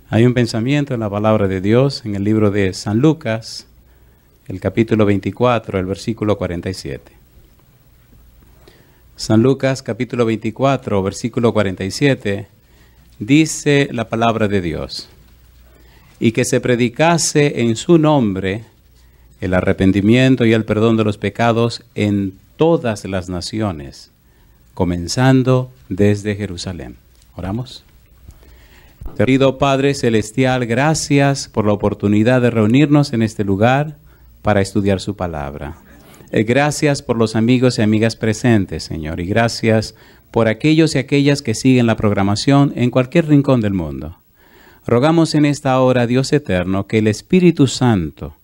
Hay un pensamiento en la palabra de Dios en el libro de San Lucas, el capítulo 24, el versículo 47. San Lucas, capítulo 24, versículo 47, dice la palabra de Dios: y que se predicase en su nombre el arrepentimiento y el perdón de los pecados en todas las naciones, comenzando desde Jerusalén. ¿Oramos? Querido Padre Celestial, gracias por la oportunidad de reunirnos en este lugar para estudiar su palabra. Gracias por los amigos y amigas presentes, Señor, y gracias por aquellos y aquellas que siguen la programación en cualquier rincón del mundo. Rogamos en esta hora, Dios eterno, que el Espíritu Santo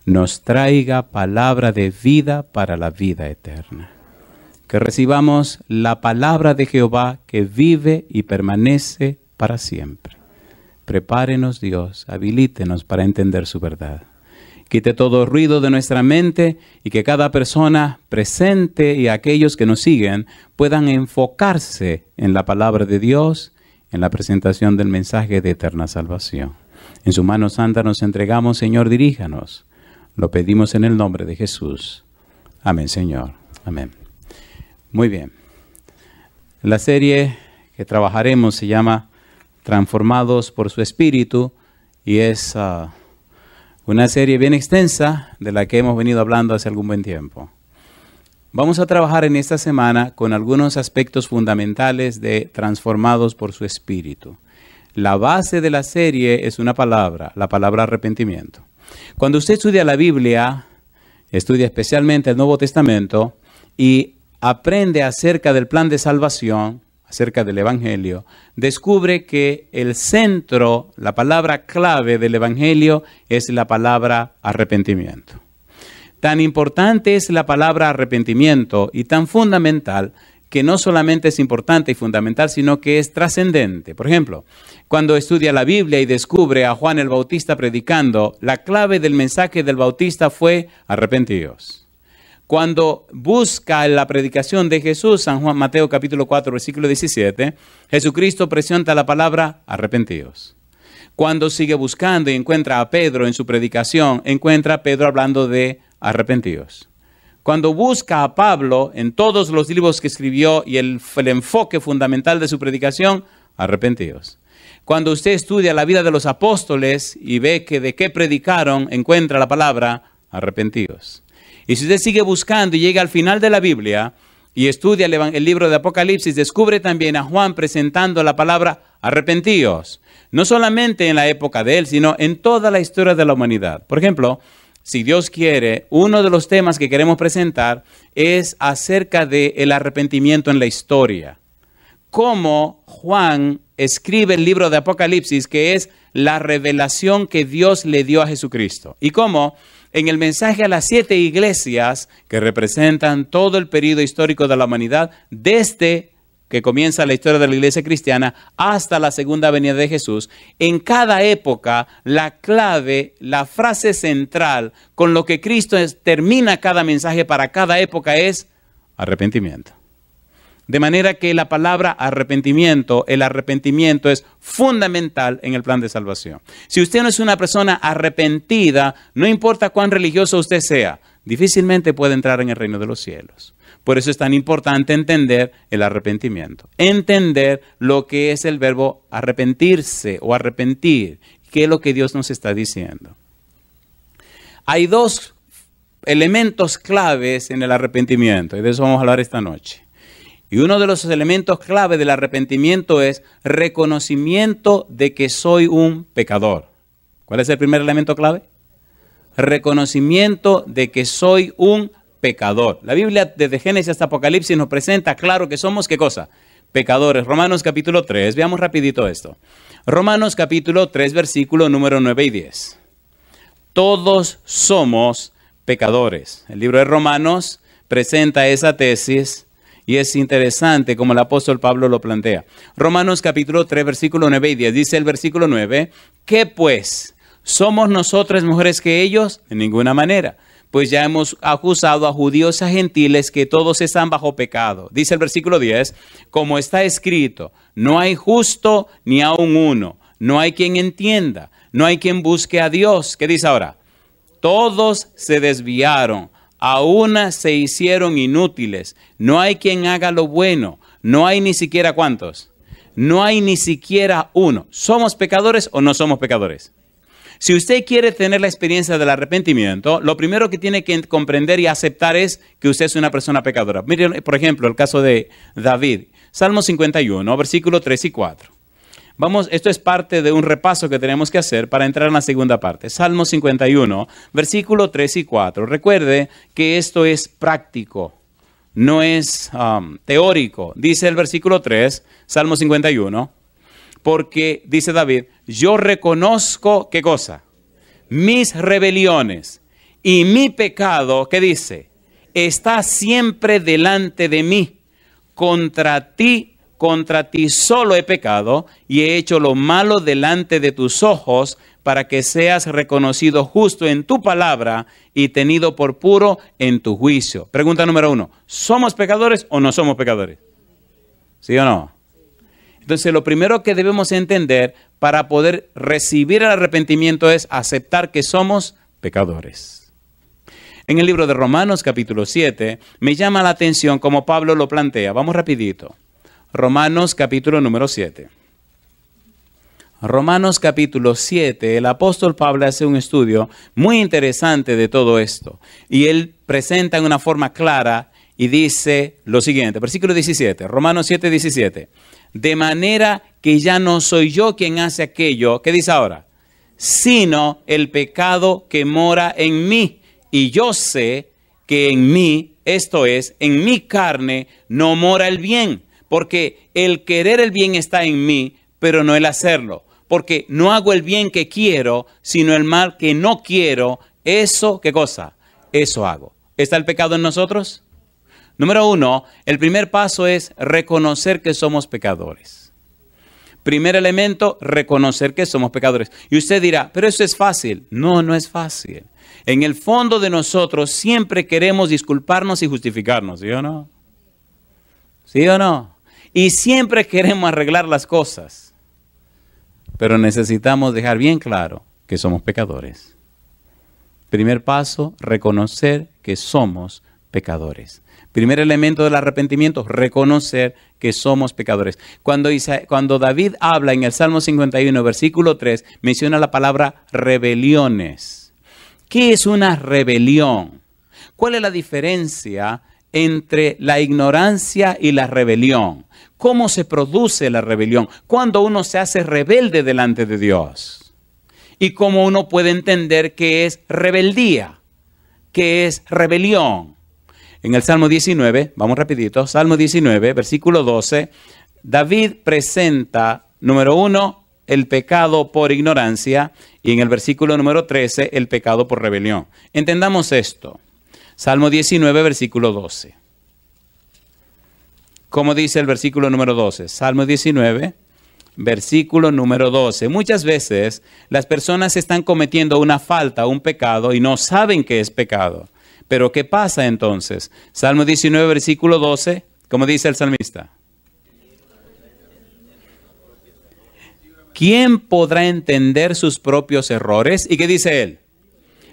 nos traiga palabra de vida para la vida eterna. Que recibamos la palabra de Jehová que vive y permanece para siempre. Prepárenos, Dios, habilítenos para entender su verdad. Quite todo ruido de nuestra mente y que cada persona presente y aquellos que nos siguen puedan enfocarse en la palabra de Dios, en la presentación del mensaje de eterna salvación. En su mano santa nos entregamos, Señor, diríjanos. Lo pedimos en el nombre de Jesús. Amén, Señor. Amén. Muy bien. La serie que trabajaremos se llama Transformados por su Espíritu y es una serie bien extensa de la que hemos venido hablando hace algún buen tiempo. Vamos a trabajar en esta semana con algunos aspectos fundamentales de Transformados por su Espíritu. La base de la serie es una palabra, la palabra arrepentimiento. Cuando usted estudia la Biblia, estudia especialmente el Nuevo Testamento y aprende acerca del plan de salvación, acerca del Evangelio, descubre que el centro, la palabra clave del Evangelio es la palabra arrepentimiento. Tan importante es la palabra arrepentimiento y tan fundamental que no solamente es importante y fundamental, sino que es trascendente. Por ejemplo, cuando estudia la Biblia y descubre a Juan el Bautista predicando, la clave del mensaje del Bautista fue arrepentíos. Cuando busca la predicación de Jesús, San Juan, Mateo capítulo 4, versículo 17, Jesucristo presenta la palabra arrepentíos. Cuando sigue buscando y encuentra a Pedro en su predicación, encuentra a Pedro hablando de arrepentíos. Cuando busca a Pablo en todos los libros que escribió y el enfoque fundamental de su predicación, arrepentíos. Cuando usted estudia la vida de los apóstoles y ve que de qué predicaron, encuentra la palabra arrepentíos. Y si usted sigue buscando y llega al final de la Biblia y estudia el libro de Apocalipsis, descubre también a Juan presentando la palabra arrepentíos. No solamente en la época de él, sino en toda la historia de la humanidad. Por ejemplo, si Dios quiere, uno de los temas que queremos presentar es acerca del arrepentimiento en la historia. Cómo Juan escribe el libro de Apocalipsis, que es la revelación que Dios le dio a Jesucristo. Y cómo en el mensaje a las 7 iglesias que representan todo el periodo histórico de la humanidad, desde que comienza la historia de la iglesia cristiana hasta la segunda venida de Jesús, en cada época la clave, la frase central con lo que Cristo termina cada mensaje para cada época es arrepentimiento. De manera que la palabra arrepentimiento, el arrepentimiento es fundamental en el plan de salvación. Si usted no es una persona arrepentida, no importa cuán religioso usted sea, difícilmente puede entrar en el reino de los cielos. Por eso es tan importante entender el arrepentimiento. Entender lo que es el verbo arrepentirse o arrepentir. ¿Qué es lo que Dios nos está diciendo? Hay dos elementos claves en el arrepentimiento y de eso vamos a hablar esta noche. Y uno de los elementos clave del arrepentimiento es reconocimiento de que soy un pecador. ¿Cuál es el primer elemento clave? Reconocimiento de que soy un pecador. La Biblia desde Génesis hasta Apocalipsis nos presenta claro que somos, ¿qué cosa? Pecadores. Romanos capítulo 3, veamos rapidito esto. Romanos capítulo 3, versículo número 9 y 10. Todos somos pecadores. El libro de Romanos presenta esa tesis y es interesante como el apóstol Pablo lo plantea. Romanos capítulo 3, versículo 9 y 10. Dice el versículo 9, ¿qué pues? ¿Somos nosotros mejores que ellos? En ninguna manera. Pues ya hemos acusado a judíos y a gentiles que todos están bajo pecado. Dice el versículo 10, como está escrito, no hay justo ni aun uno. no hay quien entienda, no hay quien busque a Dios. ¿Qué dice ahora? Todos se desviaron, a una se hicieron inútiles, no hay quien haga lo bueno, no hay ni siquiera ¿cuántos? No hay ni siquiera uno. ¿Somos pecadores o no somos pecadores? Si usted quiere tener la experiencia del arrepentimiento, lo primero que tiene que comprender y aceptar es que usted es una persona pecadora. Miren, por ejemplo, el caso de David. Salmo 51, versículos 3 y 4. Vamos, esto es parte de un repaso que tenemos que hacer para entrar en la segunda parte. Salmo 51, versículos 3 y 4. Recuerde que esto es práctico, no es teórico. Dice el versículo 3, Salmo 51. Porque, dice David, yo reconozco, ¿qué cosa? Mis rebeliones y mi pecado, ¿qué dice? Está siempre delante de mí. Contra ti solo he pecado y he hecho lo malo delante de tus ojos para que seas reconocido justo en tu palabra y tenido por puro en tu juicio. Pregunta número 1. ¿Somos pecadores o no somos pecadores? ¿Sí o no? Entonces, lo primero que debemos entender para poder recibir el arrepentimiento es aceptar que somos pecadores. En el libro de Romanos, capítulo 7, me llama la atención como Pablo lo plantea. Vamos rapidito. Romanos, capítulo número 7. Romanos, capítulo 7, el apóstol Pablo hace un estudio muy interesante de todo esto. Y él presenta en una forma clara y dice lo siguiente. Versículo 17, Romanos 7, 17. De manera que ya no soy yo quien hace aquello, ¿qué dice ahora? Sino el pecado que mora en mí. Y yo sé que en mí, esto es, en mi carne, no mora el bien. Porque el querer el bien está en mí, pero no el hacerlo. Porque no hago el bien que quiero, sino el mal que no quiero. Eso, ¿qué cosa? Eso hago. ¿Está el pecado en nosotros? Número 1, el primer paso es reconocer que somos pecadores. Primer elemento, reconocer que somos pecadores. Y usted dirá, pero eso es fácil. No, no es fácil. En el fondo de nosotros siempre queremos disculparnos y justificarnos, ¿sí o no? ¿Sí o no? Y siempre queremos arreglar las cosas. Pero necesitamos dejar bien claro que somos pecadores. Primer paso, reconocer que somos pecadores. Primer elemento del arrepentimiento, reconocer que somos pecadores. Cuando David habla en el Salmo 51, versículo 3, menciona la palabra rebeliones. ¿Qué es una rebelión? ¿Cuál es la diferencia entre la ignorancia y la rebelión? ¿Cómo se produce la rebelión? Cuando uno se hace rebelde delante de Dios. Y cómo uno puede entender qué es rebeldía, qué es rebelión. En el Salmo 19, vamos rapidito, Salmo 19, versículo 12, David presenta, número 1, el pecado por ignorancia, y en el versículo número 13, el pecado por rebelión. Entendamos esto. Salmo 19, versículo 12. ¿Cómo dice el versículo número 12? Salmo 19, versículo número 12. Muchas veces las personas están cometiendo una falta, un pecado, y no saben que es pecado. Pero ¿qué pasa entonces? Salmo 19, versículo 12, ¿cómo dice el salmista? ¿Quién podrá entender sus propios errores? ¿Y qué dice él?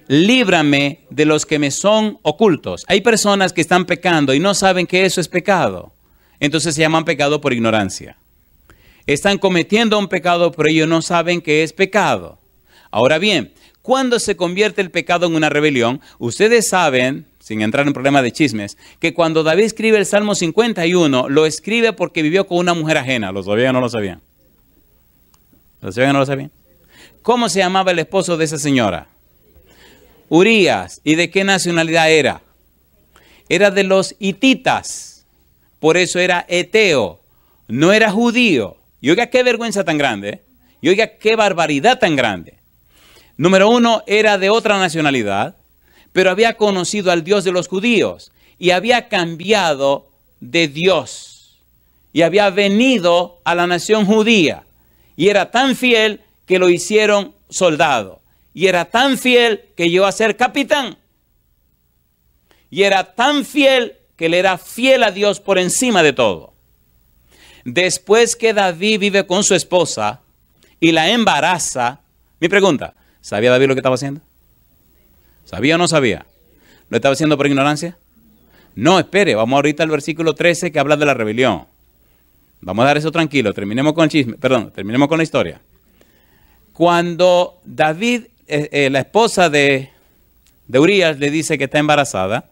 Líbrame de los que me son ocultos. Hay personas que están pecando y no saben que eso es pecado. Entonces se llaman pecado por ignorancia. Están cometiendo un pecado, pero ellos no saben que es pecado. Ahora bien, ¿cuándo se convierte el pecado en una rebelión? Ustedes saben, sin entrar en problema de chismes, que cuando David escribe el Salmo 51, lo escribe porque vivió con una mujer ajena. ¿Lo sabían o no lo sabían? ¿Lo sabían o no lo sabían? ¿Cómo se llamaba el esposo de esa señora? Urías. ¿Y de qué nacionalidad era? Era de los hititas. Por eso era eteo. No era judío. Y oiga qué vergüenza tan grande. Y oiga qué barbaridad tan grande. Número 1, era de otra nacionalidad, pero había conocido al Dios de los judíos y había cambiado de Dios y había venido a la nación judía y era tan fiel que lo hicieron soldado y era tan fiel que llegó a ser capitán y era tan fiel que le era fiel a Dios por encima de todo. Después que David vive con su esposa y la embaraza. Mi pregunta, ¿sabía David lo que estaba haciendo? ¿Sabía o no sabía? ¿Lo estaba haciendo por ignorancia? No, espere, vamos ahorita al versículo 13 que habla de la rebelión. Vamos a dar eso tranquilo, terminemos con el chisme, perdón, terminemos con la historia. Cuando David, la esposa de Urías le dice que está embarazada,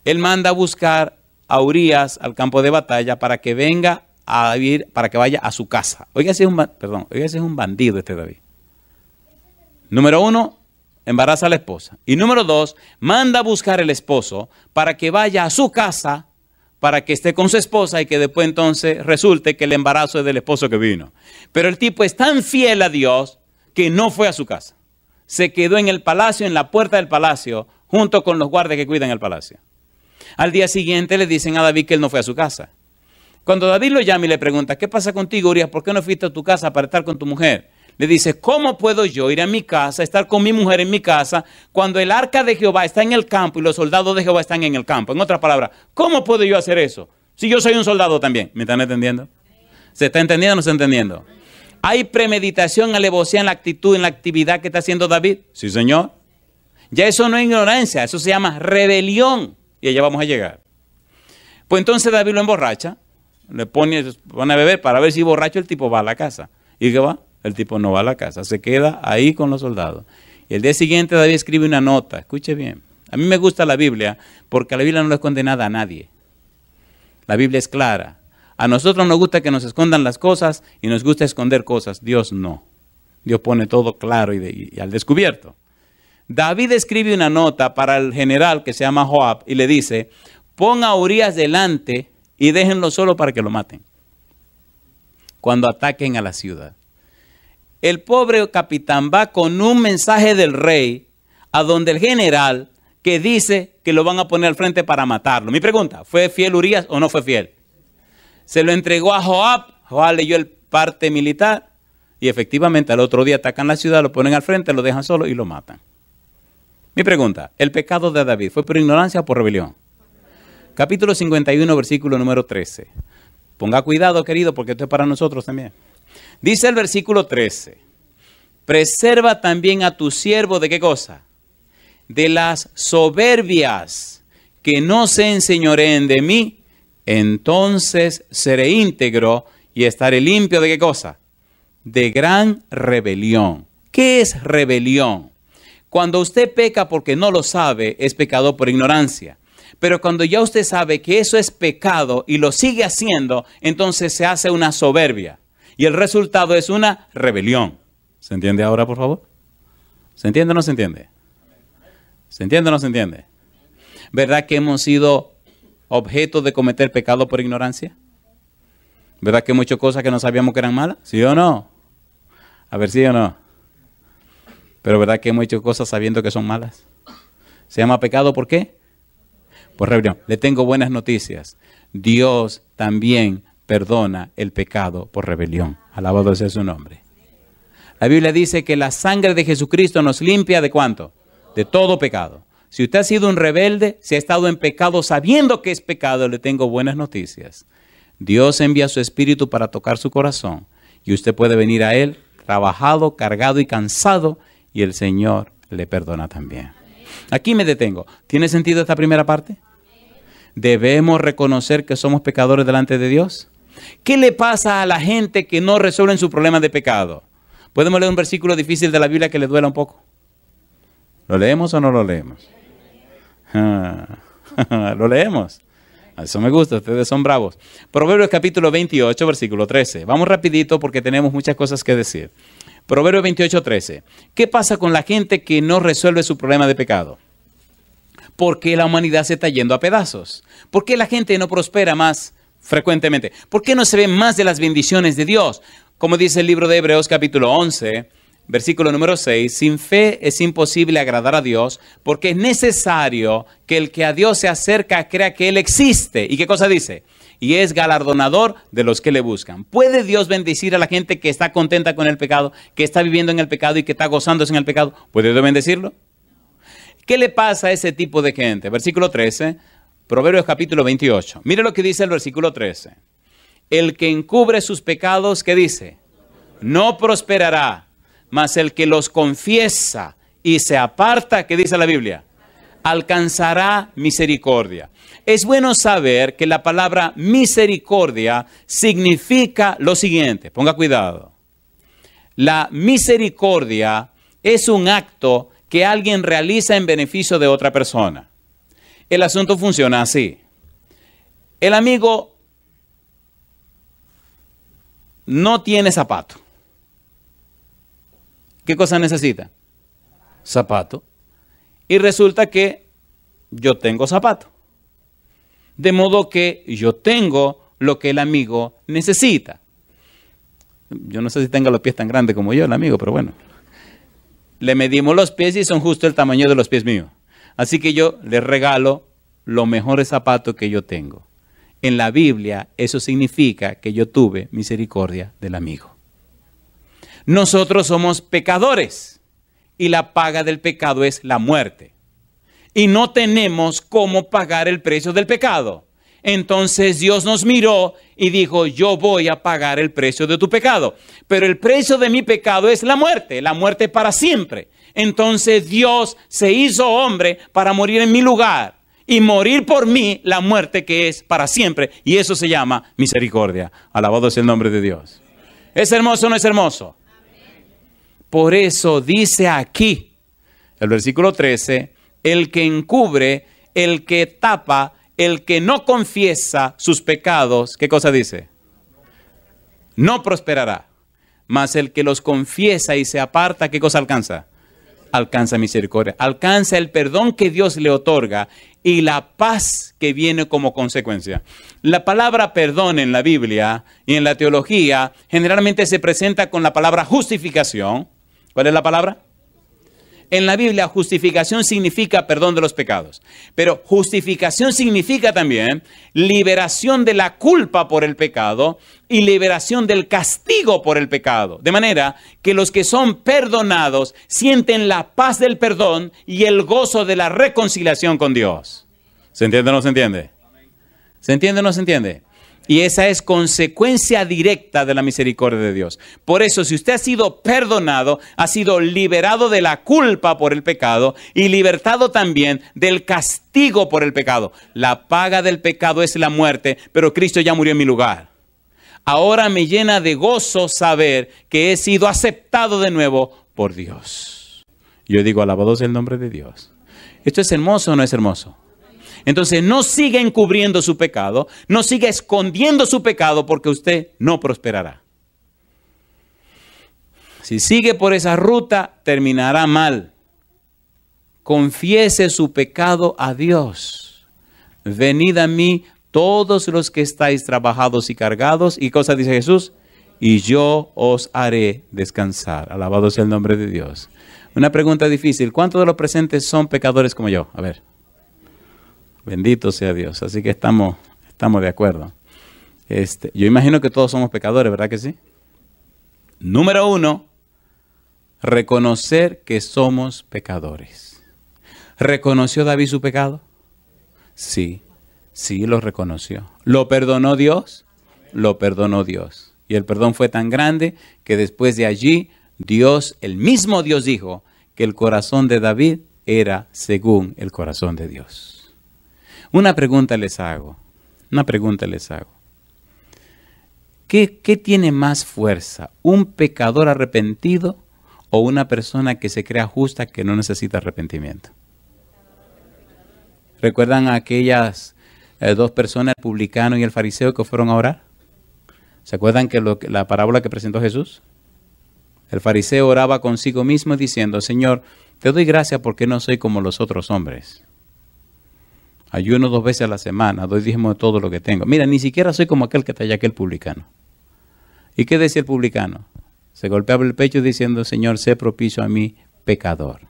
él manda a buscar a Urías al campo de batalla para que venga a vivir, para que vaya a su casa. Oiga, ese es un bandido este David. Número 1, embaraza a la esposa. Y número 2, manda a buscar el esposo para que vaya a su casa, para que esté con su esposa y que después entonces resulte que el embarazo es del esposo que vino. Pero el tipo es tan fiel a Dios que no fue a su casa. Se quedó en el palacio, en la puerta del palacio, junto con los guardias que cuidan el palacio. Al día siguiente le dicen a David que él no fue a su casa. Cuando David lo llama y le pregunta, ¿qué pasa contigo, Urías? ¿Por qué no fuiste a tu casa para estar con tu mujer? Le dice, ¿cómo puedo yo ir a mi casa, estar con mi mujer en mi casa, cuando el arca de Jehová está en el campo y los soldados de Jehová están en el campo? En otras palabras, ¿cómo puedo yo hacer eso? Si yo soy un soldado también. ¿Me están entendiendo? ¿Se está entendiendo o no se está entendiendo? ¿Hay premeditación, alevosía en la actitud, en la actividad que está haciendo David? Sí, señor. Ya eso no es ignorancia, eso se llama rebelión. Y allá vamos a llegar. Pues entonces David lo emborracha, le pone a beber para ver si borracho el tipo va a la casa. ¿Y qué va? El tipo no va a la casa, se queda ahí con los soldados. Y el día siguiente David escribe una nota, escuche bien. A mí me gusta la Biblia porque la Biblia no le esconde nada a nadie. La Biblia es clara. A nosotros nos gusta que nos escondan las cosas y nos gusta esconder cosas. Dios no. Dios pone todo claro y al descubierto. David escribe una nota para el general que se llama Joab y le dice, pon a Urías delante y déjenlo solo para que lo maten cuando ataquen a la ciudad. El pobre capitán va con un mensaje del rey a donde el general que dice que lo van a poner al frente para matarlo. Mi pregunta, ¿fue fiel Urías o no fue fiel? Se lo entregó a Joab, Joab leyó el parte militar y efectivamente al otro día atacan la ciudad, lo ponen al frente, lo dejan solo y lo matan. Mi pregunta, ¿el pecado de David fue por ignorancia o por rebelión? Capítulo 51, versículo número 13. Ponga cuidado, querido, porque esto es para nosotros también. Dice el versículo 13, preserva también a tu siervo ¿de qué cosa? De las soberbias, que no se enseñoreen de mí, entonces seré íntegro y estaré limpio ¿de qué cosa? De gran rebelión. ¿Qué es rebelión? Cuando usted peca porque no lo sabe, es pecado por ignorancia. Pero cuando ya usted sabe que eso es pecado y lo sigue haciendo, entonces se hace una soberbia. Y el resultado es una rebelión. ¿Se entiende ahora, por favor? ¿Se entiende o no se entiende? ¿Se entiende o no se entiende? ¿Verdad que hemos sido objeto de cometer pecado por ignorancia? ¿Verdad que muchas cosas que no sabíamos que eran malas? ¿Sí o no? A ver, ¿sí o no? Pero ¿verdad que hemos hecho cosas sabiendo que son malas? ¿Se llama pecado por qué? Por rebelión. Le tengo buenas noticias. Dios también perdona el pecado por rebelión. Alabado sea su nombre. La Biblia dice que la sangre de Jesucristo nos limpia ¿de cuánto? De todo pecado. Si usted ha sido un rebelde, si ha estado en pecado sabiendo que es pecado, le tengo buenas noticias. Dios envía su Espíritu para tocar su corazón y usted puede venir a Él trabajado, cargado y cansado y el Señor le perdona también. Aquí me detengo. ¿Tiene sentido esta primera parte? ¿Debemos reconocer que somos pecadores delante de Dios? ¿Qué le pasa a la gente que no resuelven su problema de pecado? ¿Podemos leer un versículo difícil de la Biblia que le duela un poco? ¿Lo leemos o no lo leemos? Lo leemos. Eso me gusta, ustedes son bravos. Proverbios capítulo 28, versículo 13. Vamos rapidito porque tenemos muchas cosas que decir. Proverbios 28, 13. ¿Qué pasa con la gente que no resuelve su problema de pecado? ¿Por qué la humanidad se está yendo a pedazos? ¿Por qué la gente no prospera más frecuentemente? ¿Por qué no se ven más de las bendiciones de Dios? Como dice el libro de Hebreos capítulo 11, versículo número 6, sin fe es imposible agradar a Dios porque es necesario que el que a Dios se acerca crea que Él existe. ¿Y qué cosa dice? Y es galardonador de los que le buscan. ¿Puede Dios bendecir a la gente que está contenta con el pecado, que está viviendo en el pecado y que está gozándose en el pecado? ¿Puede Dios bendecirlo? ¿Qué le pasa a ese tipo de gente? Versículo 13, Proverbios capítulo 28. Mire lo que dice el versículo 13. El que encubre sus pecados, ¿qué dice? no prosperará, mas el que los confiesa y se aparta, ¿qué dice la Biblia? Alcanzará misericordia. Es bueno saber que la palabra misericordia significa lo siguiente. Ponga cuidado. La misericordia es un acto que alguien realiza en beneficio de otra persona. El asunto funciona así. El amigo no tiene zapato. ¿Qué cosa necesita? Zapato. Y resulta que yo tengo zapato. De modo que yo tengo lo que el amigo necesita. Yo no sé si tenga los pies tan grandes como yo, el amigo, pero bueno. Le medimos los pies y son justo el tamaño de los pies míos. Así que yo le regalo los mejores zapatos que yo tengo. En la Biblia eso significa que yo tuve misericordia del amigo. Nosotros somos pecadores y la paga del pecado es la muerte. Y no tenemos cómo pagar el precio del pecado. Entonces Dios nos miró y dijo, yo voy a pagar el precio de tu pecado. Pero el precio de mi pecado es la muerte para siempre. Entonces Dios se hizo hombre para morir en mi lugar y morir por mí la muerte que es para siempre. Y eso se llama misericordia. Alabado sea el nombre de Dios. ¿Es hermoso o no es hermoso? Por eso dice aquí, el versículo 13, el que encubre, el que tapa, el que no confiesa sus pecados, ¿qué cosa dice? No prosperará. Mas el que los confiesa y se aparta, ¿qué cosa alcanza? Alcanza misericordia. Alcanza el perdón que Dios le otorga y la paz que viene como consecuencia. La palabra perdón en la Biblia y en la teología generalmente se presenta con la palabra justificación. ¿Cuál es la palabra? En la Biblia, justificación significa perdón de los pecados. Pero justificación significa también liberación de la culpa por el pecado y liberación del castigo por el pecado. De manera que los que son perdonados sienten la paz del perdón y el gozo de la reconciliación con Dios. ¿Se entiende o no se entiende? ¿Se entiende o no se entiende? Y esa es consecuencia directa de la misericordia de Dios. Por eso, si usted ha sido perdonado, ha sido liberado de la culpa por el pecado y libertado también del castigo por el pecado. La paga del pecado es la muerte, pero Cristo ya murió en mi lugar. Ahora me llena de gozo saber que he sido aceptado de nuevo por Dios. Yo digo, alabado sea el nombre de Dios. ¿Esto es hermoso o no es hermoso? Entonces no siga encubriendo su pecado, no siga escondiendo su pecado porque usted no prosperará. Si sigue por esa ruta, terminará mal. Confiese su pecado a Dios. Venid a mí todos los que estáis trabajados y cargados. ¿Y cosa dice Jesús? Y yo os haré descansar. Alabado sea el nombre de Dios. Una pregunta difícil. ¿Cuántos de los presentes son pecadores como yo? A ver. Bendito sea Dios. Así que estamos de acuerdo. Yo imagino que todos somos pecadores, ¿verdad que sí? Número 1, reconocer que somos pecadores. ¿Reconoció David su pecado? Sí, sí lo reconoció. ¿Lo perdonó Dios? Lo perdonó Dios. Y el perdón fue tan grande que después de allí, Dios, el mismo Dios dijo que el corazón de David era según el corazón de Dios. Una pregunta les hago. ¿Qué tiene más fuerza? ¿Un pecador arrepentido o una persona que se crea justa que no necesita arrepentimiento? ¿Recuerdan a aquellas dos personas, el publicano y el fariseo, que fueron a orar? ¿Se acuerdan que la parábola que presentó Jesús? El fariseo oraba consigo mismo diciendo, Señor, te doy gracias porque no soy como los otros hombres. Ayuno 2 veces a la semana, doy diezmo de todo lo que tengo. Mira, ni siquiera soy como aquel que está allá, aquel publicano. ¿Y qué decía el publicano? Se golpeaba el pecho diciendo, Señor, sé propicio a mí, pecador.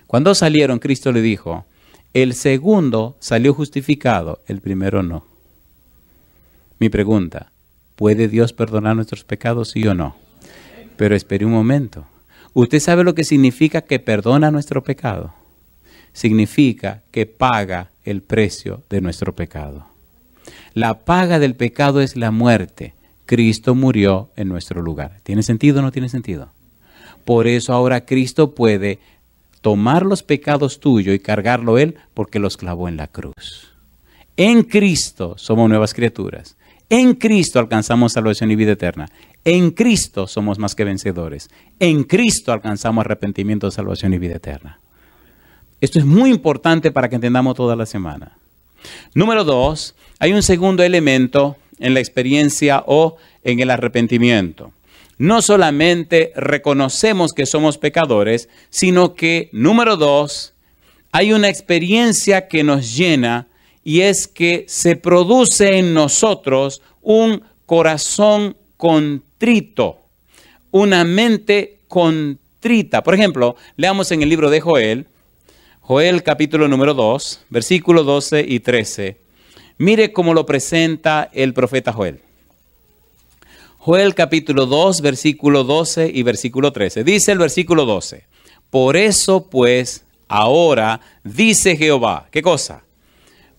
Cuando salieron, Cristo le dijo, el segundo salió justificado, el primero no. Mi pregunta, ¿puede Dios perdonar nuestros pecados, sí o no? Pero espere un momento. ¿Usted sabe lo que significa que perdona nuestro pecado? Significa que paga el precio de nuestro pecado. La paga del pecado es la muerte, Cristo murió en nuestro lugar. ¿Tiene sentido o no tiene sentido? Por eso ahora Cristo puede tomar los pecados tuyos y cargarlo Él porque los clavó en la cruz. En Cristo somos nuevas criaturas. En Cristo alcanzamos salvación y vida eterna. En Cristo somos más que vencedores. En Cristo alcanzamos arrepentimiento, salvación y vida eterna. Esto es muy importante para que entendamos toda la semana. Número 2, hay un segundo elemento en la experiencia o en el arrepentimiento. No solamente reconocemos que somos pecadores, sino que, número 2, hay una experiencia que nos llena y es que se produce en nosotros un corazón contrito, una mente contrita. Por ejemplo, leamos en el libro de Joel, Joel capítulo número 2, versículos 12 y 13. Mire cómo lo presenta el profeta Joel. Joel capítulo 2, versículo 12 y versículo 13. Dice el versículo 12. Por eso pues, ahora dice Jehová, ¿qué cosa?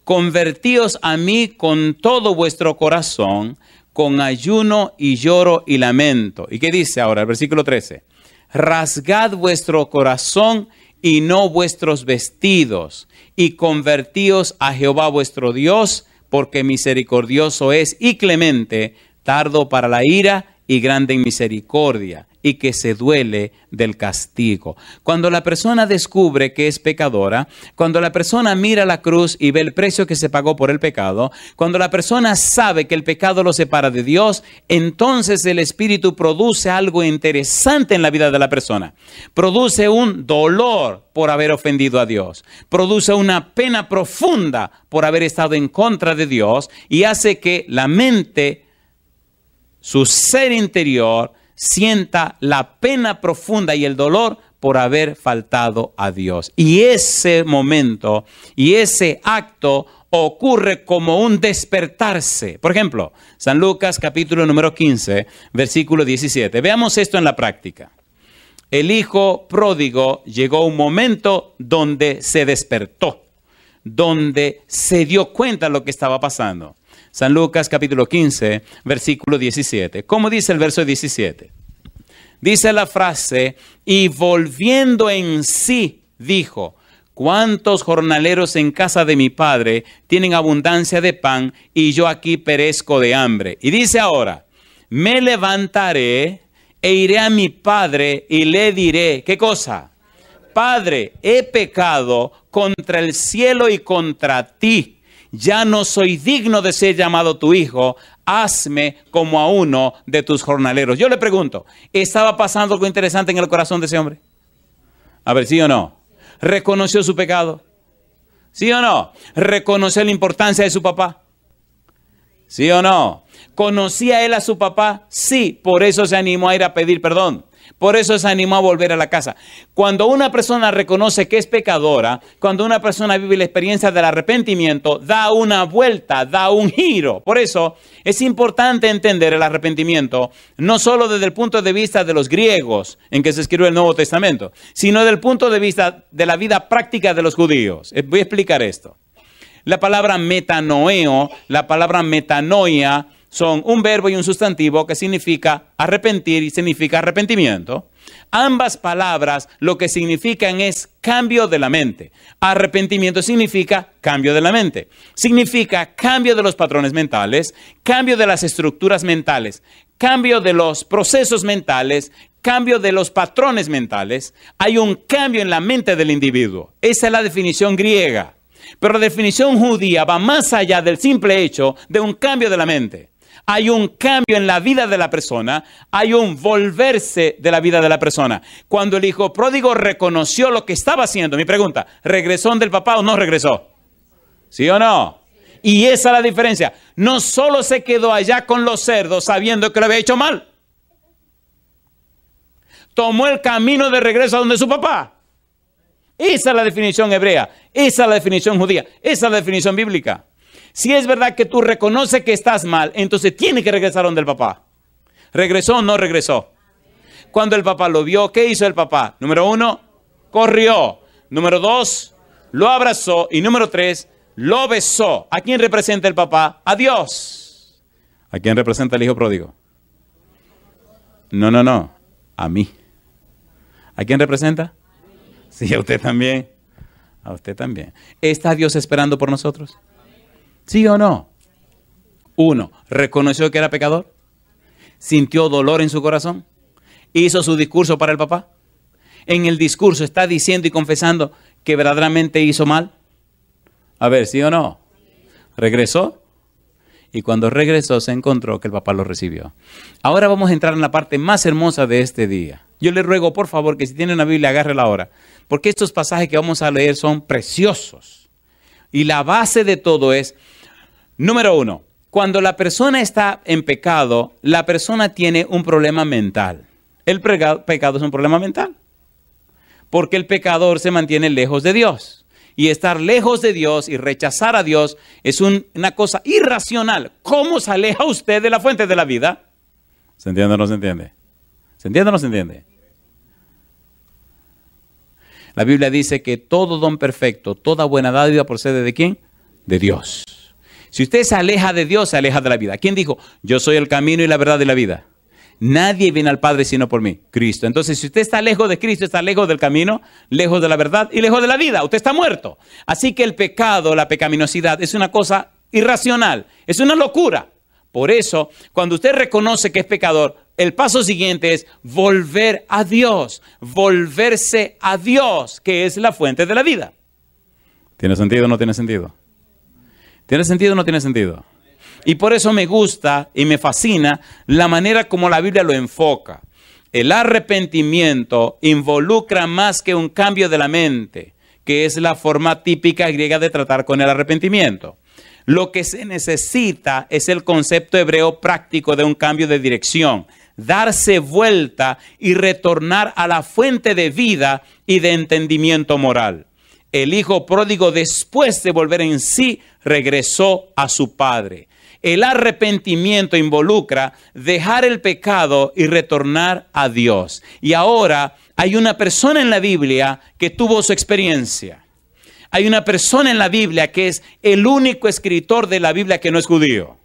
Convertíos a mí con todo vuestro corazón, con ayuno y lloro y lamento. ¿Y qué dice ahora el versículo 13? Rasgad vuestro corazón y no vuestros vestidos, y convertíos a Jehová vuestro Dios, porque misericordioso es y clemente, tardo para la ira y grande en misericordia, y que se duele del castigo. Cuando la persona descubre que es pecadora, cuando la persona mira la cruz y ve el precio que se pagó por el pecado, cuando la persona sabe que el pecado lo separa de Dios, entonces el Espíritu produce algo interesante en la vida de la persona. Produce un dolor por haber ofendido a Dios. Produce una pena profunda por haber estado en contra de Dios y hace que la mente, su ser interior, sienta la pena profunda y el dolor por haber faltado a Dios. Y ese momento y ese acto ocurre como un despertarse. Por ejemplo, San Lucas capítulo número 15, versículo 17. Veamos esto en la práctica. El hijo pródigo llegó a un momento donde se despertó, donde se dio cuenta de lo que estaba pasando. San Lucas capítulo 15, versículo 17. ¿Cómo dice el verso 17? Dice la frase, y volviendo en sí, dijo, ¿cuántos jornaleros en casa de mi padre tienen abundancia de pan y yo aquí perezco de hambre? Y dice ahora, me levantaré e iré a mi padre y le diré, ¿qué cosa? Padre, he pecado contra el cielo y contra ti. Ya no soy digno de ser llamado tu hijo, hazme como a uno de tus jornaleros. Yo le pregunto, ¿estaba pasando algo interesante en el corazón de ese hombre? A ver, ¿sí o no? ¿Reconoció su pecado? ¿Sí o no? ¿Reconoció la importancia de su papá? ¿Sí o no? ¿Conocía él a su papá? Sí, por eso se animó a ir a pedir perdón. Por eso se animó a volver a la casa. Cuando una persona reconoce que es pecadora, cuando una persona vive la experiencia del arrepentimiento, da una vuelta, da un giro. Por eso es importante entender el arrepentimiento, no solo desde el punto de vista de los griegos, en que se escribió el Nuevo Testamento, sino desde el punto de vista de la vida práctica de los judíos. Voy a explicar esto. La palabra metanoeo, la palabra metanoia, son un verbo y un sustantivo que significa arrepentir y significa arrepentimiento. Ambas palabras lo que significan es cambio de la mente. Arrepentimiento significa cambio de la mente. Significa cambio de los patrones mentales, cambio de las estructuras mentales, cambio de los procesos mentales, cambio de los patrones mentales. Hay un cambio en la mente del individuo. Esa es la definición griega. Pero la definición judía va más allá del simple hecho de un cambio de la mente. Hay un cambio en la vida de la persona, hay un volverse de la vida de la persona. Cuando el hijo pródigo reconoció lo que estaba haciendo, mi pregunta, ¿regresó del papá o no regresó? ¿Sí o no? Y esa es la diferencia. No solo se quedó allá con los cerdos sabiendo que lo había hecho mal. Tomó el camino de regreso a donde su papá. Esa es la definición hebrea, esa es la definición judía, esa es la definición bíblica. Si es verdad que tú reconoces que estás mal, entonces tiene que regresar donde el papá. ¿Regresó o no regresó? Cuando el papá lo vio, ¿qué hizo el papá? Número 1, corrió. Número 2, lo abrazó. Y número 3, lo besó. ¿A quién representa el papá? A Dios. ¿A quién representa el hijo pródigo? No. A mí. ¿A quién representa? Sí, a usted también. A usted también. ¿Está Dios esperando por nosotros? ¿Sí o no? 1. ¿Reconoció que era pecador? ¿Sintió dolor en su corazón? ¿Hizo su discurso para el papá? En el discurso está diciendo y confesando que verdaderamente hizo mal. A ver, ¿sí o no? ¿Regresó? Y cuando regresó se encontró que el papá lo recibió. Ahora vamos a entrar en la parte más hermosa de este día. Yo le ruego, por favor, que si tiene una Biblia, agárrela ahora. Porque estos pasajes que vamos a leer son preciosos. Y la base de todo es, número 1, cuando la persona está en pecado, la persona tiene un problema mental. El pecado es un problema mental. Porque el pecador se mantiene lejos de Dios. Y estar lejos de Dios y rechazar a Dios es una cosa irracional. ¿Cómo se aleja usted de la fuente de la vida? ¿Se entiende o no se entiende? ¿Se entiende o no se entiende? La Biblia dice que todo don perfecto, toda buena dádiva procede ¿de quién? De Dios. Si usted se aleja de Dios, se aleja de la vida. ¿Quién dijo? Yo soy el camino y la verdad y la vida. Nadie viene al Padre sino por mí, Cristo. Entonces, si usted está lejos de Cristo, está lejos del camino, lejos de la verdad y lejos de la vida. Usted está muerto. Así que el pecado, la pecaminosidad, es una cosa irracional. Es una locura. Por eso, cuando usted reconoce que es pecador, el paso siguiente es volver a Dios. Volverse a Dios, que es la fuente de la vida. ¿Tiene sentido o no tiene sentido? ¿Tiene sentido o no tiene sentido? Y por eso me gusta y me fascina la manera como la Biblia lo enfoca. El arrepentimiento involucra más que un cambio de la mente, que es la forma típica griega de tratar con el arrepentimiento. Lo que se necesita es el concepto hebreo práctico de un cambio de dirección, darse vuelta y retornar a la fuente de vida y de entendimiento moral. El hijo pródigo, después de volver en sí, regresó a su padre. El arrepentimiento involucra dejar el pecado y retornar a Dios. Y ahora hay una persona en la Biblia que tuvo su experiencia. Hay una persona en la Biblia que es el único escritor de la Biblia que no es judío.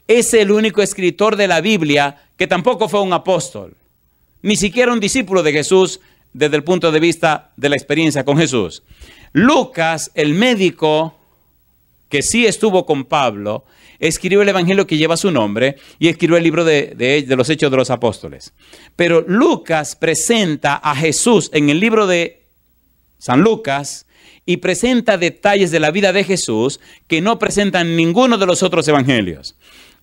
Es el único escritor de la Biblia que tampoco fue un apóstol, ni siquiera un discípulo de Jesús desde el punto de vista de la experiencia con Jesús. Lucas, el médico que sí estuvo con Pablo, escribió el evangelio que lleva su nombre y escribió el libro de los Hechos de los Apóstoles. Pero Lucas presenta a Jesús en el libro de San Lucas y presenta detalles de la vida de Jesús que no presentan ninguno de los otros evangelios.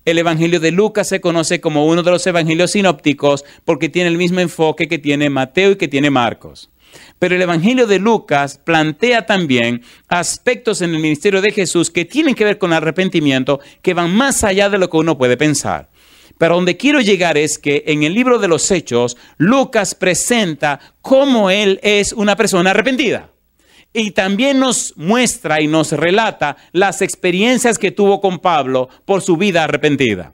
El evangelio de Lucas se conoce como uno de los evangelios sinópticos porque tiene el mismo enfoque que tiene Mateo y que tiene Marcos. Pero el evangelio de Lucas plantea también aspectos en el ministerio de Jesús que tienen que ver con el arrepentimiento, que van más allá de lo que uno puede pensar. Pero donde quiero llegar es que en el libro de los Hechos, Lucas presenta cómo él es una persona arrepentida. Y también nos muestra y nos relata las experiencias que tuvo con Pablo por su vida arrepentida.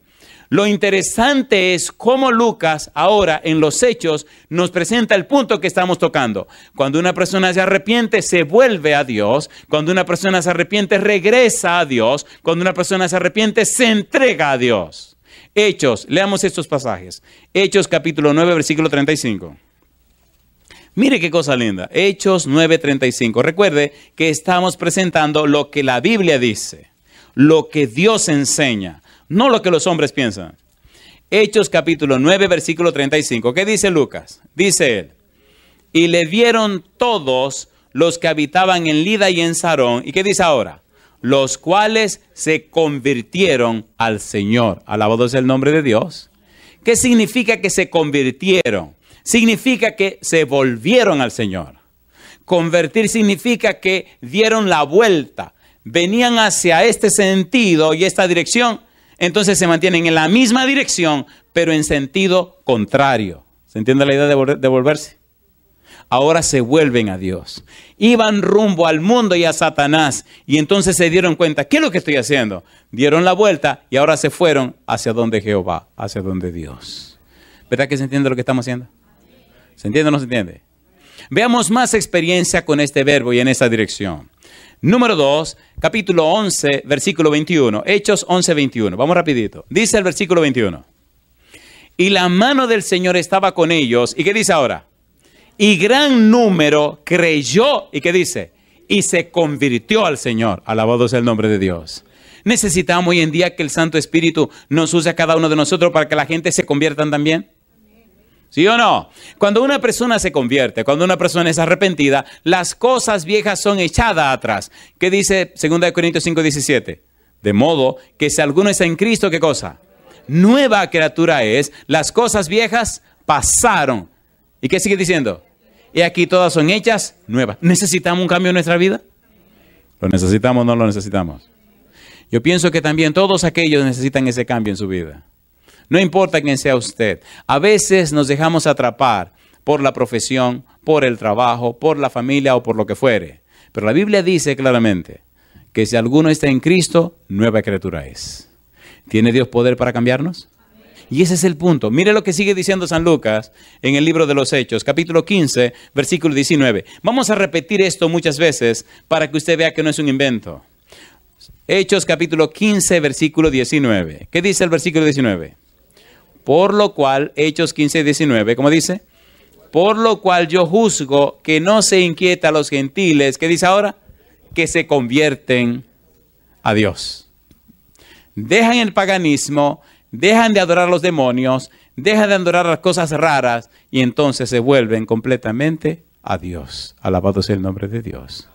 Lo interesante es cómo Lucas ahora en los Hechos nos presenta el punto que estamos tocando. Cuando una persona se arrepiente, se vuelve a Dios. Cuando una persona se arrepiente, regresa a Dios. Cuando una persona se arrepiente, se entrega a Dios. Hechos, leamos estos pasajes. Hechos capítulo 9, versículo 35. Mire qué cosa linda. Hechos 9:35. Recuerde que estamos presentando lo que la Biblia dice, lo que Dios enseña, no lo que los hombres piensan. Hechos capítulo 9, versículo 35. ¿Qué dice Lucas? Dice él: y le vieron todos los que habitaban en Lida y en Sarón. ¿Y qué dice ahora? Los cuales se convirtieron al Señor. Alabado sea el nombre de Dios. ¿Qué significa que se convirtieron? Significa que se volvieron al Señor. Convertir significa que dieron la vuelta. Venían hacia este sentido y esta dirección. Entonces se mantienen en la misma dirección, pero en sentido contrario. ¿Se entiende la idea de volverse? Ahora se vuelven a Dios. Iban rumbo al mundo y a Satanás. Y entonces se dieron cuenta, ¿qué es lo que estoy haciendo? Dieron la vuelta y ahora se fueron hacia donde Jehová, hacia donde Dios. ¿Verdad que se entiende lo que estamos haciendo? ¿Se entiende o no se entiende? Veamos más experiencia con este verbo y en esa dirección. Número 2, capítulo 11, versículo 21. Hechos 11, 21. Vamos rapidito. Dice el versículo 21. Y la mano del Señor estaba con ellos. ¿Y qué dice ahora? Y gran número creyó. ¿Y qué dice? Y se convirtió al Señor. Alabado sea el nombre de Dios. ¿Necesitamos hoy en día que el Santo Espíritu nos use a cada uno de nosotros para que la gente se conviertan también? ¿Sí o no? Cuando una persona se convierte, cuando una persona es arrepentida, las cosas viejas son echadas atrás. ¿Qué dice 2 Corintios 5:17? De modo que si alguno está en Cristo, ¿qué cosa? Nueva criatura es. Las cosas viejas pasaron. ¿Y qué sigue diciendo? Y aquí todas son hechas nuevas. ¿Necesitamos un cambio en nuestra vida? ¿Lo necesitamos o no lo necesitamos? Yo pienso que también todos aquellos necesitan ese cambio en su vida. No importa quién sea usted. A veces nos dejamos atrapar por la profesión, por el trabajo, por la familia o por lo que fuere. Pero la Biblia dice claramente que si alguno está en Cristo, nueva criatura es. ¿Tiene Dios poder para cambiarnos? Y ese es el punto. Mire lo que sigue diciendo San Lucas en el libro de los Hechos, capítulo 15, versículo 19. Vamos a repetir esto muchas veces para que usted vea que no es un invento. Hechos capítulo 15, versículo 19. ¿Qué dice el versículo 19? Por lo cual, Hechos 15, 19, ¿cómo dice? Por lo cual yo juzgo que no se inquieta a los gentiles. ¿Qué dice ahora? Que se convierten a Dios. Dejan el paganismo, dejan de adorar a los demonios, dejan de adorar las cosas raras y entonces se vuelven completamente a Dios. Alabado sea el nombre de Dios.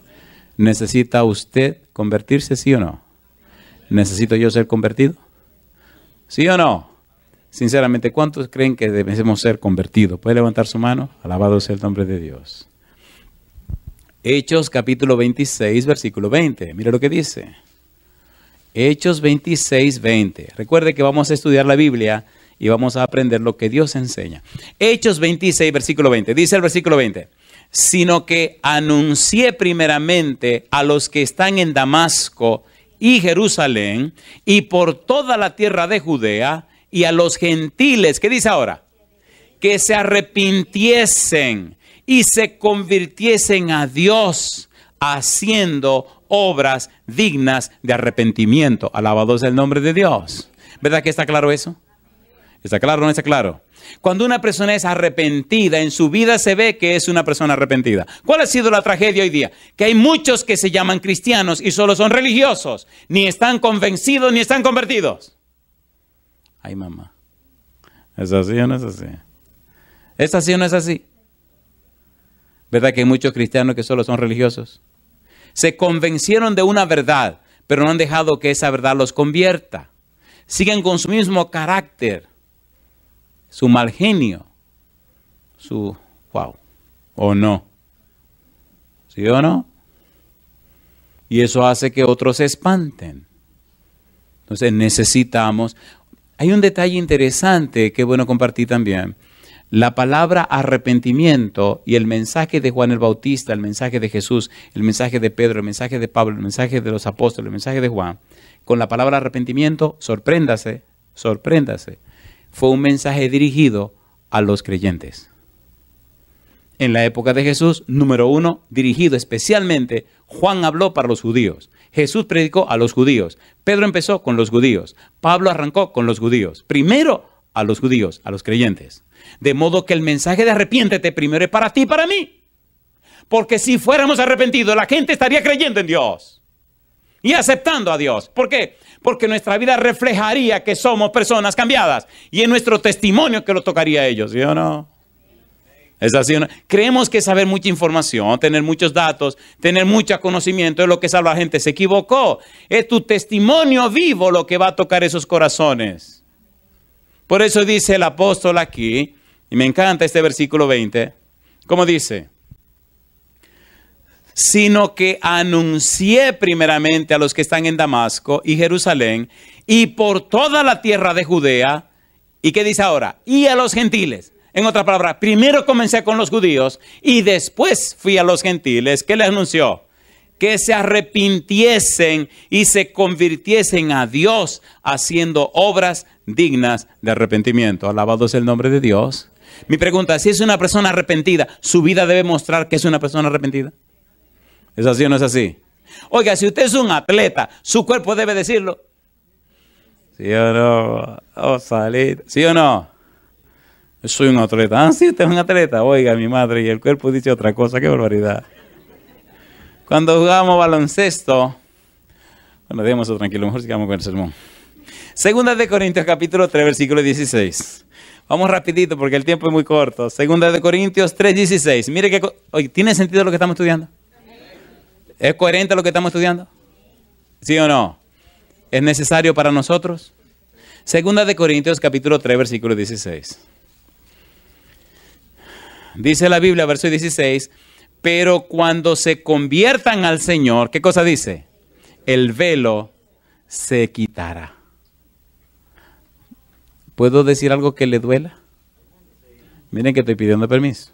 ¿Necesita usted convertirse, sí o no? ¿Necesito yo ser convertido? ¿Sí o no? Sinceramente, ¿cuántos creen que debemos ser convertidos? ¿Puede levantar su mano? Alabado sea el nombre de Dios. Hechos capítulo 26, versículo 20. Mira lo que dice. Hechos 26, 20. Recuerde que vamos a estudiar la Biblia y vamos a aprender lo que Dios enseña. Hechos 26, versículo 20. Dice el versículo 20. Sino que anuncié primeramente a los que están en Damasco y Jerusalén y por toda la tierra de Judea y a los gentiles. ¿Qué dice ahora? Que se arrepintiesen y se convirtiesen a Dios haciendo obras dignas de arrepentimiento. Alabado sea el nombre de Dios. ¿Verdad que está claro eso? ¿Está claro o no está claro? Cuando una persona es arrepentida, en su vida se ve que es una persona arrepentida. ¿Cuál ha sido la tragedia hoy día? Que hay muchos que se llaman cristianos y solo son religiosos. Ni están convencidos ni están convertidos. Ay, mamá. ¿Es así o no es así? ¿Es así o no es así? ¿Verdad que hay muchos cristianos que solo son religiosos? Se convencieron de una verdad, pero no han dejado que esa verdad los convierta. Siguen con su mismo carácter, su mal genio, su wow, o no. ¿Sí o no? Y eso hace que otros se espanten. Entonces necesitamos... Hay un detalle interesante que es bueno compartir también. La palabra arrepentimiento y el mensaje de Juan el Bautista, el mensaje de Jesús, el mensaje de Pedro, el mensaje de Pablo, el mensaje de los apóstoles, el mensaje de Juan, con la palabra arrepentimiento, sorpréndase, fue un mensaje dirigido a los creyentes. En la época de Jesús, número uno, dirigido especialmente, Juan habló para los judíos. Jesús predicó a los judíos. Pedro empezó con los judíos. Pablo arrancó con los judíos. Primero a los judíos, a los creyentes. De modo que el mensaje de arrepiéntete primero es para ti y para mí. Porque si fuéramos arrepentidos, la gente estaría creyendo en Dios y aceptando a Dios. ¿Por qué? Porque nuestra vida reflejaría que somos personas cambiadas y en nuestro testimonio que lo tocaría a ellos, ¿sí o no? ¿Es así o no? Creemos que saber mucha información, tener muchos datos, tener mucho conocimiento es lo que salva a la gente. Se equivocó. Es tu testimonio vivo lo que va a tocar esos corazones. Por eso dice el apóstol aquí, y me encanta este versículo 20, ¿cómo dice? Sino que anuncié primeramente a los que están en Damasco y Jerusalén y por toda la tierra de Judea. ¿Y qué dice ahora? Y a los gentiles. En otras palabras, primero comencé con los judíos y después fui a los gentiles. ¿Qué les anunció? Que se arrepintiesen y se convirtiesen a Dios haciendo obras dignas de arrepentimiento. Alabado sea el nombre de Dios. Mi pregunta, si es una persona arrepentida, ¿su vida debe mostrar que es una persona arrepentida? ¿Es así o no es así? Oiga, si usted es un atleta, su cuerpo debe decirlo. ¿Sí o no? Oh, salid. ¿Sí o no? Soy un atleta. Ah, sí, usted es un atleta. Oiga, mi madre, y el cuerpo dice otra cosa. Qué barbaridad. Cuando jugábamos baloncesto, bueno, dejemos eso tranquilo, mejor sigamos con el sermón. Segunda de Corintios, capítulo 3, versículo 16. Vamos rapidito porque el tiempo es muy corto. Segunda de Corintios 3, 16. Mire que, oye, ¿tiene sentido lo que estamos estudiando? ¿Es coherente lo que estamos estudiando? ¿Sí o no? ¿Es necesario para nosotros? Segunda de Corintios, capítulo 3, versículo 16. Dice la Biblia, verso 16, pero cuando se conviertan al Señor, ¿qué cosa dice? El velo se quitará. ¿Puedo decir algo que le duela? Miren que estoy pidiendo permiso.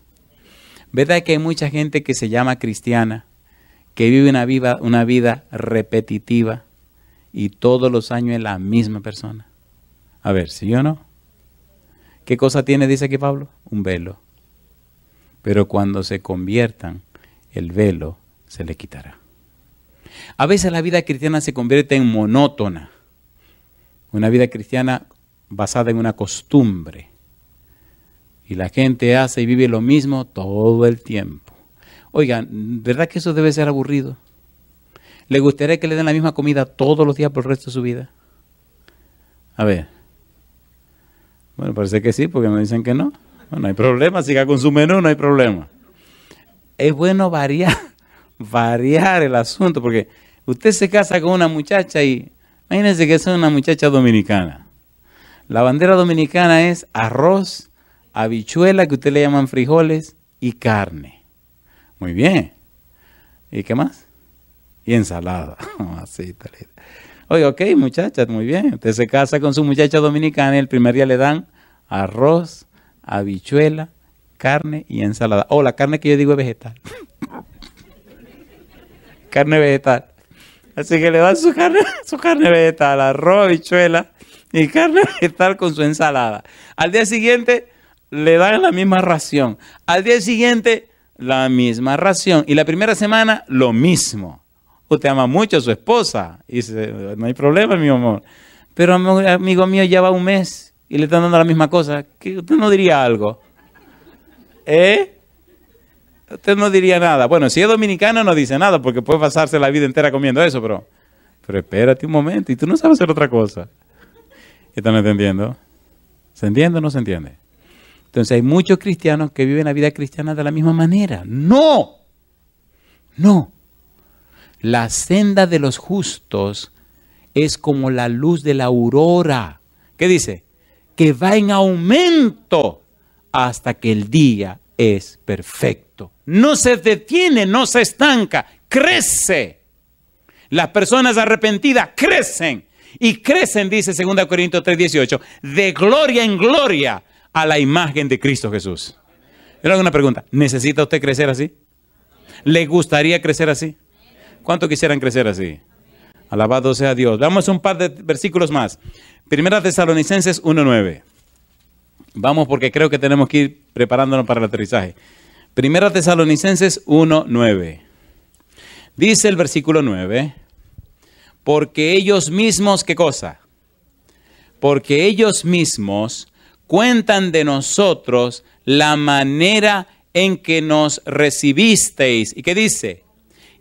¿Verdad que hay mucha gente que se llama cristiana, que vive una vida repetitiva y todos los años es la misma persona? A ver, ¿sí o no? ¿Qué cosa tiene, dice aquí Pablo? Un velo. Pero cuando se conviertan, el velo se le quitará. A veces la vida cristiana se convierte en monótona. Una vida cristiana basada en una costumbre. Y la gente hace y vive lo mismo todo el tiempo. Oigan, ¿verdad que eso debe ser aburrido? ¿Le gustaría que le den la misma comida todos los días por el resto de su vida? A ver. Bueno, parece que sí, porque me dicen que no. Bueno, no hay problema, siga con su menú, no hay problema. Es bueno variar el asunto, porque usted se casa con una muchacha y imagínense que es una muchacha dominicana. La bandera dominicana es arroz, habichuela, que usted le llaman frijoles, y carne. Muy bien. ¿Y qué más? Y ensalada. Así, tal. Oye, ok, muchacha, muy bien. Usted se casa con su muchacha dominicana y el primer día le dan arroz, habichuela, carne y ensalada. Oh, la carne que yo digo es vegetal. Carne vegetal. Así que le dan su carne vegetal, arroz, habichuela y carne vegetal con su ensalada. Al día siguiente le dan la misma ración. Al día siguiente la misma ración. Y la primera semana lo mismo. Usted ama mucho a su esposa y dice, no hay problema, mi amor. Pero amigo mío ya va un mes y le están dando la misma cosa. ¿Que usted no diría algo? Usted no diría nada. Bueno, si es dominicano no dice nada porque puede pasarse la vida entera comiendo eso, pero espérate un momento y tú no sabes hacer otra cosa. ¿Están entendiendo? ¿Se entiende o no se entiende? Entonces hay muchos cristianos que viven la vida cristiana de la misma manera. ¡No! No. La senda de los justos es como la luz de la aurora. ¿Qué dice? Que va en aumento hasta que el día es perfecto. No se detiene, no se estanca, crece. Las personas arrepentidas crecen. Y crecen, dice 2 Corintios 3:18, de gloria en gloria a la imagen de Cristo Jesús. Yo le hago una pregunta. ¿Necesita usted crecer así? ¿Le gustaría crecer así? ¿Cuánto quisieran crecer así? Alabado sea Dios. Vamos a un par de versículos más. Primera Tesalonicenses 1:9. Vamos porque creo que tenemos que ir preparándonos para el aterrizaje. Primera Tesalonicenses 1:9. Dice el versículo 9. Porque ellos mismos, ¿qué cosa? Porque ellos mismos cuentan de nosotros la manera en que nos recibisteis. ¿Y qué dice?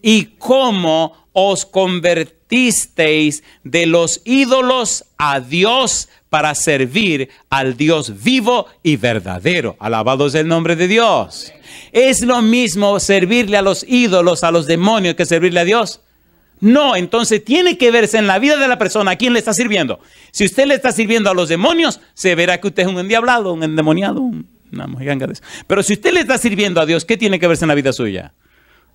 Y cómo os convertisteis de los ídolos a Dios para servir al Dios vivo y verdadero. Alabado sea el nombre de Dios. ¿Es lo mismo servirle a los ídolos, a los demonios, que servirle a Dios? No, entonces tiene que verse en la vida de la persona a quién le está sirviendo. Si usted le está sirviendo a los demonios, se verá que usted es un endiablado, un endemoniado, una mojiganga de eso. Pero si usted le está sirviendo a Dios, ¿qué tiene que verse en la vida suya?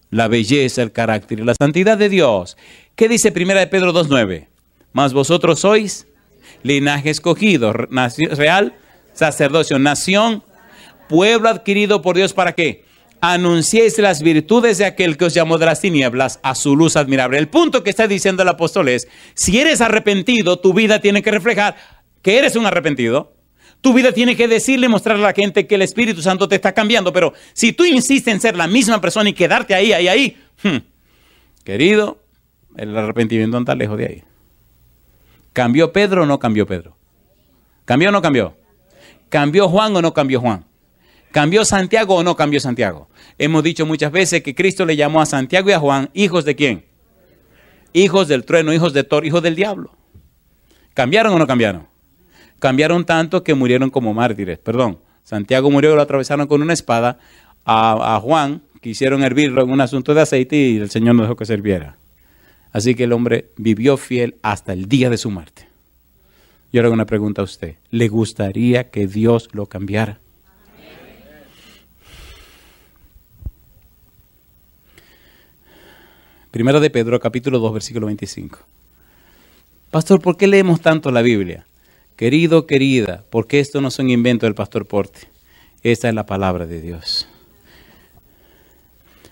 La belleza, el carácter y la santidad de Dios. ¿Qué dice 1 de Pedro 2:9? Mas vosotros sois linaje escogido, real, sacerdocio, nación, pueblo adquirido por Dios, ¿para qué? Anunciéis las virtudes de aquel que os llamó de las tinieblas a su luz admirable. El punto que está diciendo el apóstol es, si eres arrepentido, tu vida tiene que reflejar que eres un arrepentido. Tu vida tiene que decirle, mostrarle a la gente que el Espíritu Santo te está cambiando. Pero si tú insistes en ser la misma persona y quedarte ahí, querido, el arrepentimiento no está lejos de ahí. ¿Cambió Pedro o no cambió Pedro? ¿Cambió o no cambió? ¿Cambió Juan o no cambió Juan? ¿Cambió Santiago o no cambió Santiago? Hemos dicho muchas veces que Cristo le llamó a Santiago y a Juan hijos de ¿quién? Hijos del trueno, hijos de Thor, hijos del diablo. ¿Cambiaron o no cambiaron? Cambiaron tanto que murieron como mártires. Perdón, Santiago murió, lo atravesaron con una espada. A Juan quisieron hervirlo en un asunto de aceite y el Señor no dejó que se hirviera. Así que el hombre vivió fiel hasta el día de su muerte. Yo le hago una pregunta a usted. ¿Le gustaría que Dios lo cambiara? Primera de Pedro, capítulo 2, versículo 25. Pastor, ¿por qué leemos tanto la Biblia? Querido, querida, porque esto no es un invento del pastor Porte. Esta es la palabra de Dios.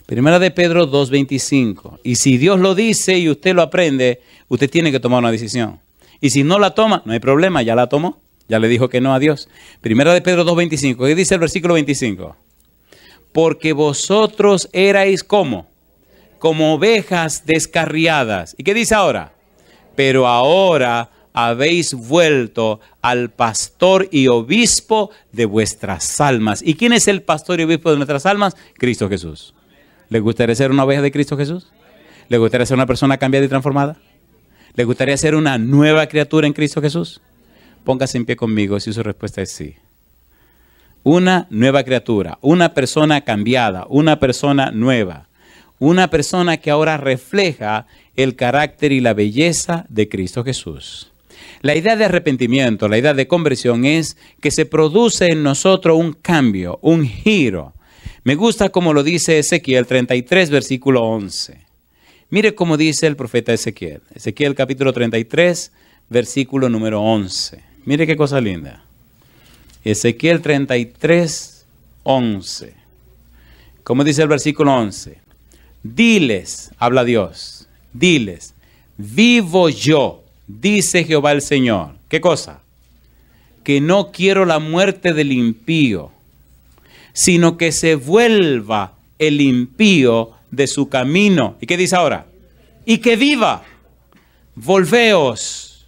Primera de Pedro 2:25. Y si Dios lo dice y usted lo aprende, usted tiene que tomar una decisión. Y si no la toma, no hay problema, ya la tomó. Ya le dijo que no a Dios. Primera de Pedro 2:25. ¿Qué dice el versículo 25? Porque vosotros erais como ovejas descarriadas. ¿Y qué dice ahora? Pero ahora habéis vuelto al pastor y obispo de vuestras almas. ¿Y quién es el pastor y obispo de nuestras almas? Cristo Jesús. ¿Le gustaría ser una oveja de Cristo Jesús? ¿Le gustaría ser una persona cambiada y transformada? ¿Le gustaría ser una nueva criatura en Cristo Jesús? Póngase en pie conmigo si su respuesta es sí. Una nueva criatura, una persona cambiada, una persona nueva. Una persona que ahora refleja el carácter y la belleza de Cristo Jesús. La idea de arrepentimiento, la idea de conversión es que se produce en nosotros un cambio, un giro. Me gusta como lo dice Ezequiel 33, versículo 11. Mire cómo dice el profeta Ezequiel. Ezequiel capítulo 33, versículo número 11. Mire qué cosa linda. Ezequiel 33, 11. ¿Cómo dice el versículo 11? Diles, habla Dios, diles, vivo yo, dice Jehová el Señor. ¿Qué cosa? Que no quiero la muerte del impío, sino que se vuelva el impío de su camino. ¿Y qué dice ahora? Y que viva. Volveos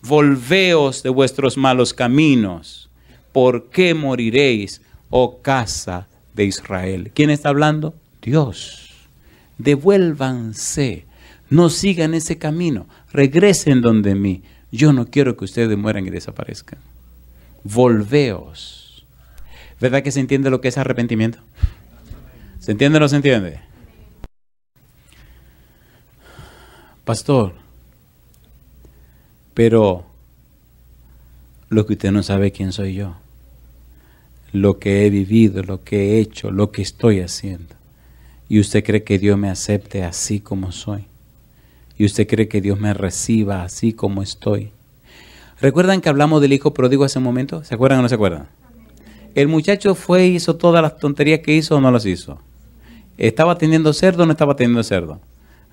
de vuestros malos caminos. ¿Por qué moriréis, oh casa de Israel? ¿Quién está hablando? Dios. Devuélvanse, no sigan ese camino, regresen donde mí. Yo no quiero que ustedes mueran y desaparezcan. Volveos. ¿Verdad que se entiende lo que es arrepentimiento? ¿Se entiende o no se entiende? Pastor, pero lo que usted no sabe quién soy yo, lo que he vivido, lo que he hecho, lo que estoy haciendo. ¿Y usted cree que Dios me acepte así como soy? ¿Y usted cree que Dios me reciba así como estoy? ¿Recuerdan que hablamos del hijo pródigo hace un momento? ¿Se acuerdan o no se acuerdan? El muchacho fue y hizo todas las tonterías que hizo o no las hizo. ¿Estaba teniendo cerdo o no estaba teniendo cerdo?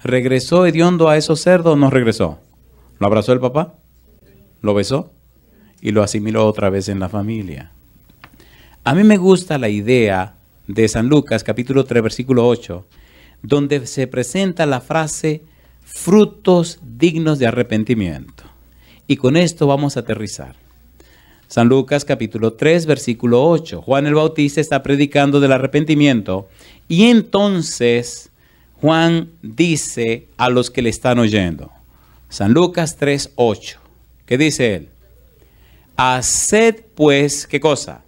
¿Regresó hediondo a esos cerdos o no regresó? ¿Lo abrazó el papá? ¿Lo besó? Y lo asimiló otra vez en la familia. A mí me gusta la idea de San Lucas, capítulo 3, versículo 8, donde se presenta la frase frutos dignos de arrepentimiento. Y con esto vamos a aterrizar. San Lucas, capítulo 3, versículo 8. Juan el Bautista está predicando del arrepentimiento y entonces Juan dice a los que le están oyendo. San Lucas 3, 8. ¿Qué dice él? Haced pues, ¿qué cosa?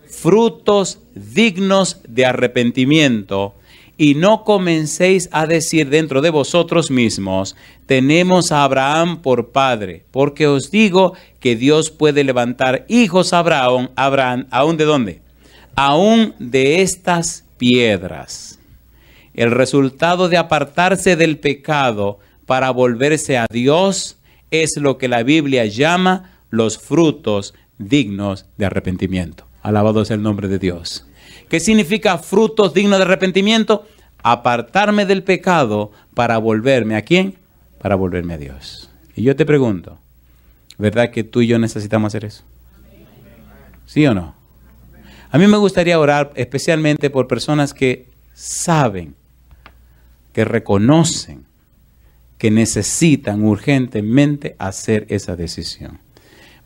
Frutos dignos de arrepentimiento, y no comencéis a decir dentro de vosotros mismos, tenemos a Abraham por padre, porque os digo que Dios puede levantar hijos a Abraham, ¿aún de dónde? Aún de estas piedras. El resultado de apartarse del pecado para volverse a Dios es lo que la Biblia llama los frutos dignos de arrepentimiento. Alabado sea el nombre de Dios. ¿Qué significa frutos dignos de arrepentimiento? Apartarme del pecado para volverme ¿a quién? Para volverme a Dios. Y yo te pregunto, ¿verdad que tú y yo necesitamos hacer eso? ¿Sí o no? A mí me gustaría orar especialmente por personas que saben, que reconocen, que necesitan urgentemente hacer esa decisión.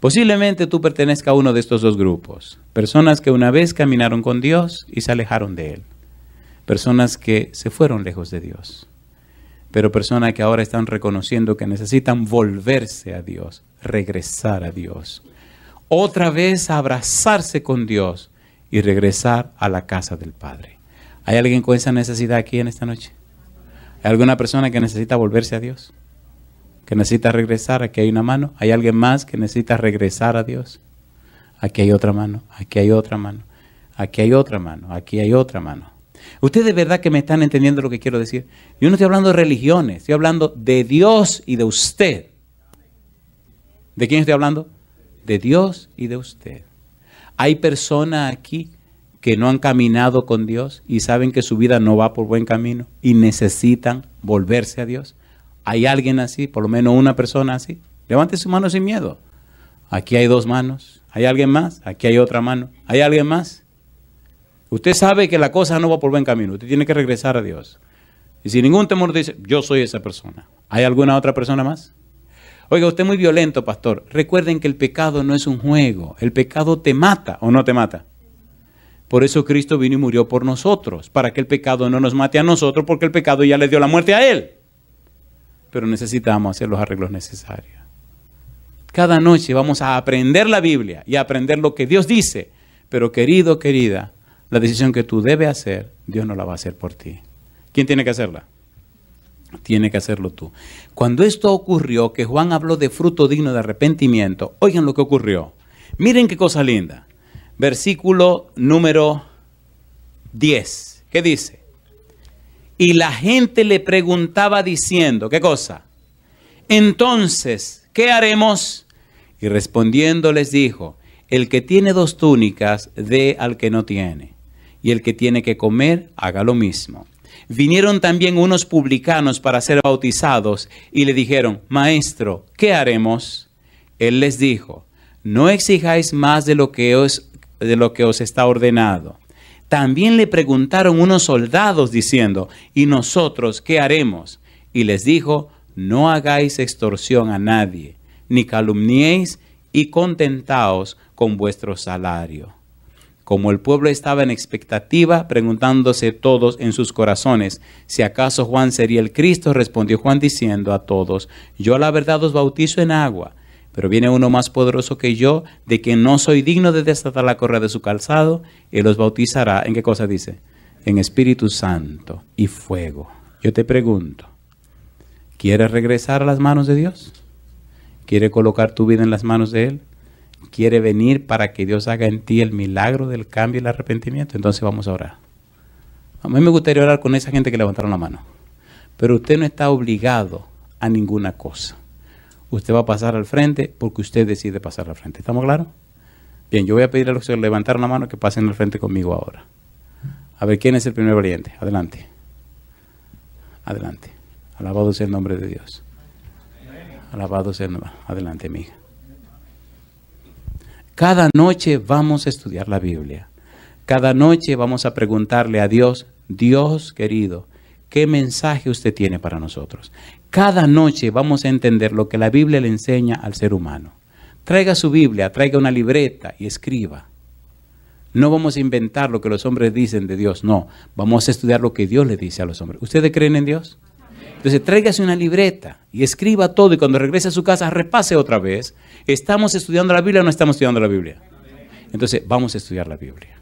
Posiblemente tú pertenezcas a uno de estos dos grupos. Personas que una vez caminaron con Dios y se alejaron de Él. Personas que se fueron lejos de Dios. Pero personas que ahora están reconociendo que necesitan volverse a Dios, regresar a Dios. Otra vez abrazarse con Dios y regresar a la casa del Padre. ¿Hay alguien con esa necesidad aquí en esta noche? ¿Hay alguna persona que necesita volverse a Dios? ¿Que necesita regresar? Aquí hay una mano. ¿Hay alguien más que necesita regresar a Dios? Aquí hay otra mano. Aquí hay otra mano. Aquí hay otra mano. Aquí hay otra mano. Ustedes de verdad que me están entendiendo lo que quiero decir. Yo no estoy hablando de religiones. Estoy hablando de Dios y de usted. ¿De quién estoy hablando? De Dios y de usted. Hay personas aquí que no han caminado con Dios y saben que su vida no va por buen camino y necesitan volverse a Dios. ¿Hay alguien así? Por lo menos una persona así. Levante su mano sin miedo. Aquí hay dos manos. ¿Hay alguien más? Aquí hay otra mano. ¿Hay alguien más? Usted sabe que la cosa no va por buen camino. Usted tiene que regresar a Dios. Y sin ningún temor dice, yo soy esa persona. ¿Hay alguna otra persona más? Oiga, usted es muy violento, pastor. Recuerden que el pecado no es un juego. El pecado te mata o no te mata. Por eso Cristo vino y murió por nosotros, para que el pecado no nos mate a nosotros, porque el pecado ya le dio la muerte a Él. Pero necesitamos hacer los arreglos necesarios. Cada noche vamos a aprender la Biblia y a aprender lo que Dios dice. Pero querido, querida, la decisión que tú debes hacer, Dios no la va a hacer por ti. ¿Quién tiene que hacerla? Tiene que hacerlo tú. Cuando esto ocurrió, que Juan habló de fruto digno de arrepentimiento, oigan lo que ocurrió. Miren qué cosa linda. Versículo número 10. ¿Qué dice? Y la gente le preguntaba diciendo, ¿qué cosa? Entonces, ¿qué haremos? Y respondiendo les dijo, el que tiene 2 túnicas, dé al que no tiene. Y el que tiene que comer, haga lo mismo. Vinieron también unos publicanos para ser bautizados y le dijeron, Maestro, ¿qué haremos? Él les dijo, no exijáis más de lo que os está ordenado. También le preguntaron unos soldados diciendo, ¿y nosotros qué haremos? Y les dijo, no hagáis extorsión a nadie, ni calumniéis y contentaos con vuestro salario. Como el pueblo estaba en expectativa, preguntándose todos en sus corazones, si acaso Juan sería el Cristo, respondió Juan diciendo a todos, yo a la verdad os bautizo en agua, pero viene uno más poderoso que yo, de quien no soy digno de desatar la correa de su calzado, él os bautizará, ¿en qué cosa dice? En Espíritu Santo y fuego. Yo te pregunto, ¿quieres regresar a las manos de Dios? ¿Quieres colocar tu vida en las manos de Él? ¿Quiere venir para que Dios haga en ti el milagro del cambio y el arrepentimiento? Entonces vamos a orar. A mí me gustaría orar con esa gente que levantaron la mano. Pero usted no está obligado a ninguna cosa. Usted va a pasar al frente porque usted decide pasar al frente. ¿Estamos claros? Bien, yo voy a pedir a los que levantaron la mano que pasen al frente conmigo ahora. A ver, ¿quién es el primer valiente? Adelante. Adelante. Alabado sea el nombre de Dios. Alabado sea el nombre. Adelante, mi hija. Cada noche vamos a estudiar la Biblia. Cada noche vamos a preguntarle a Dios, Dios querido, ¿qué mensaje usted tiene para nosotros? Cada noche vamos a entender lo que la Biblia le enseña al ser humano. Traiga su Biblia, traiga una libreta y escriba. No vamos a inventar lo que los hombres dicen de Dios, no. Vamos a estudiar lo que Dios le dice a los hombres. ¿Ustedes creen en Dios? Entonces tráigase una libreta y escriba todo y cuando regrese a su casa repase otra vez. ¿Estamos estudiando la Biblia o no estamos estudiando la Biblia? Entonces vamos a estudiar la Biblia.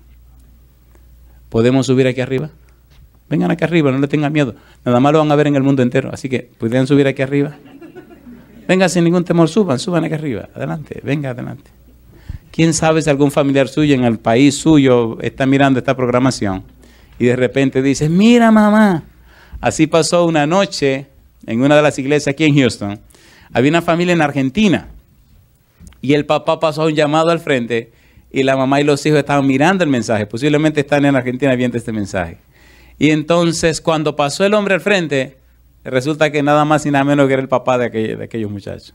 ¿Podemos subir aquí arriba? Vengan aquí arriba, no le tengan miedo. Nada más lo van a ver en el mundo entero. Así que, ¿pueden subir aquí arriba? Vengan sin ningún temor, suban aquí arriba. Adelante, venga adelante. ¿Quién sabe si algún familiar suyo en el país suyo está mirando esta programación y de repente dice, mira mamá, así pasó una noche en una de las iglesias aquí en Houston. Había una familia en Argentina y el papá pasó un llamado al frente y la mamá y los hijos estaban mirando el mensaje. Posiblemente están en Argentina viendo este mensaje. Y entonces cuando pasó el hombre al frente, resulta que nada más y nada menos que era el papá de aquellos muchachos.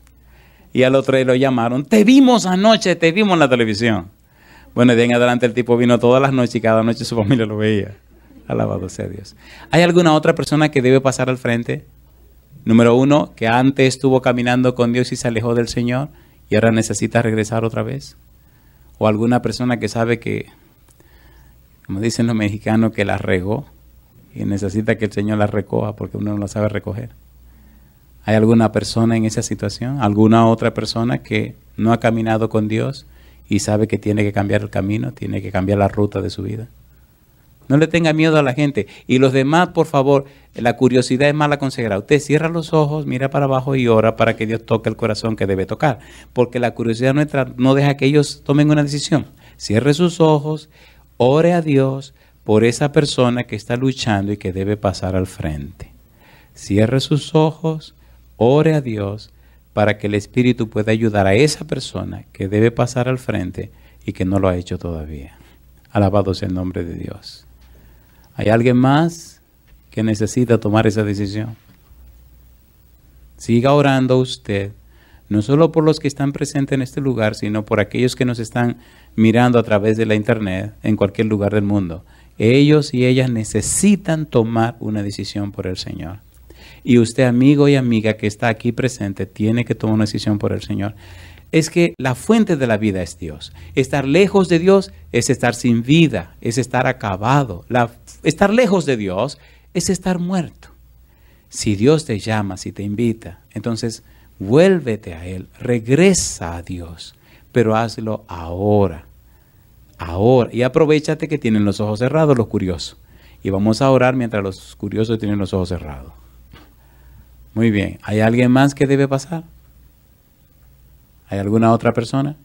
Y al otro día lo llamaron, te vimos anoche, te vimos en la televisión. Bueno, de en adelante el tipo vino todas las noches y cada noche su familia lo veía. Alabado sea Dios. ¿Hay alguna otra persona que debe pasar al frente? Número 1, que antes estuvo caminando con Dios y se alejó del Señor. y ahora necesita regresar otra vez. O alguna persona que sabe que, como dicen los mexicanos, que la regó y necesita que el Señor la recoja porque uno no la sabe recoger. ¿Hay alguna persona en esa situación? ¿Alguna otra persona que no ha caminado con Dios y sabe que tiene que cambiar el camino, tiene que cambiar la ruta de su vida? No le tenga miedo a la gente. Y los demás, por favor, la curiosidad es mala consejera. Usted cierra los ojos, mira para abajo y ora para que Dios toque el corazón que debe tocar. Porque la curiosidad nuestra no deja que ellos tomen una decisión. Cierre sus ojos, ore a Dios por esa persona que está luchando y que debe pasar al frente. Cierre sus ojos, ore a Dios para que el Espíritu pueda ayudar a esa persona que debe pasar al frente y que no lo ha hecho todavía. Alabado sea el nombre de Dios. ¿Hay alguien más que necesita tomar esa decisión? Siga orando usted, no solo por los que están presentes en este lugar, sino por aquellos que nos están mirando a través de la internet en cualquier lugar del mundo. Ellos y ellas necesitan tomar una decisión por el Señor. Y usted, amigo y amiga que está aquí presente, tiene que tomar una decisión por el Señor. Es que la fuente de la vida es Dios. Estar lejos de Dios es estar sin vida, es estar acabado. Estar lejos de Dios es estar muerto. Si Dios te llama, si te invita, entonces vuélvete a Él, regresa a Dios, pero hazlo ahora. Ahora. Y aprovéchate que tienen los ojos cerrados los curiosos. Y vamos a orar mientras los curiosos tienen los ojos cerrados. Muy bien. ¿Hay alguien más que debe pasar? ¿Hay alguna otra persona?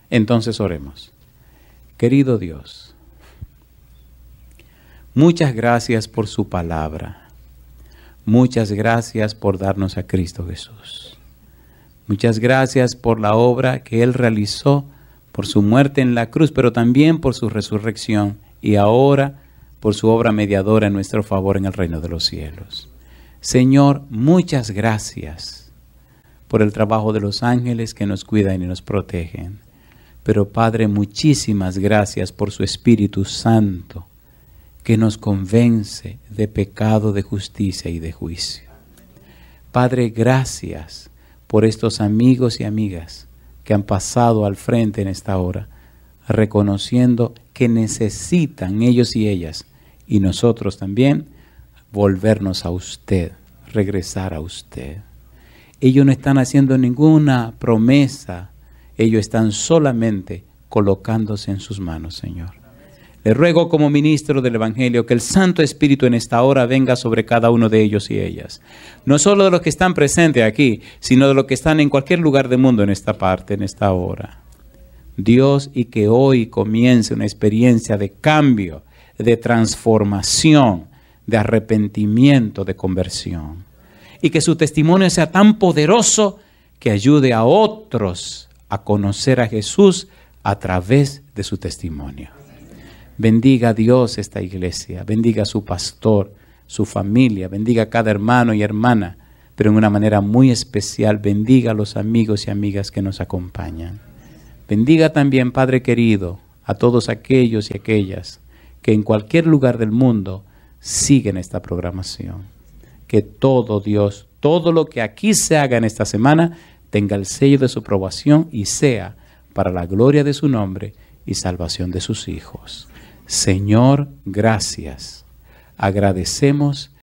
Entonces oremos. Querido Dios, muchas gracias por su palabra. Muchas gracias por darnos a Cristo Jesús. Muchas gracias por la obra que Él realizó, por su muerte en la cruz, pero también por su resurrección y ahora por su obra mediadora en nuestro favor en el reino de los cielos. Señor, muchas gracias por el trabajo de los ángeles que nos cuidan y nos protegen. Pero Padre, muchísimas gracias por su Espíritu Santo que nos convence de pecado, de justicia y de juicio. Padre, gracias por estos amigos y amigas que han pasado al frente en esta hora, reconociendo que necesitan ellos y ellas, y nosotros también, volvernos a usted, regresar a usted. Ellos no están haciendo ninguna promesa, ellos están solamente colocándose en sus manos, Señor. Le ruego como ministro del Evangelio que el Santo Espíritu en esta hora venga sobre cada uno de ellos y ellas. No solo de los que están presentes aquí, sino de los que están en cualquier lugar del mundo en esta parte, en esta hora. Dios, y que hoy comience una experiencia de cambio, de transformación, de arrepentimiento, de conversión. Y que su testimonio sea tan poderoso que ayude a otros a conocer a Jesús a través de su testimonio. Bendiga a Dios esta iglesia, bendiga a su pastor, su familia, bendiga a cada hermano y hermana, pero en una manera muy especial bendiga a los amigos y amigas que nos acompañan. Bendiga también, Padre querido, a todos aquellos y aquellas que en cualquier lugar del mundo siguen esta programación. Que todo Dios, todo lo que aquí se haga en esta semana tenga el sello de su aprobación y sea para la gloria de su nombre y salvación de sus hijos. Señor, gracias. Agradecemos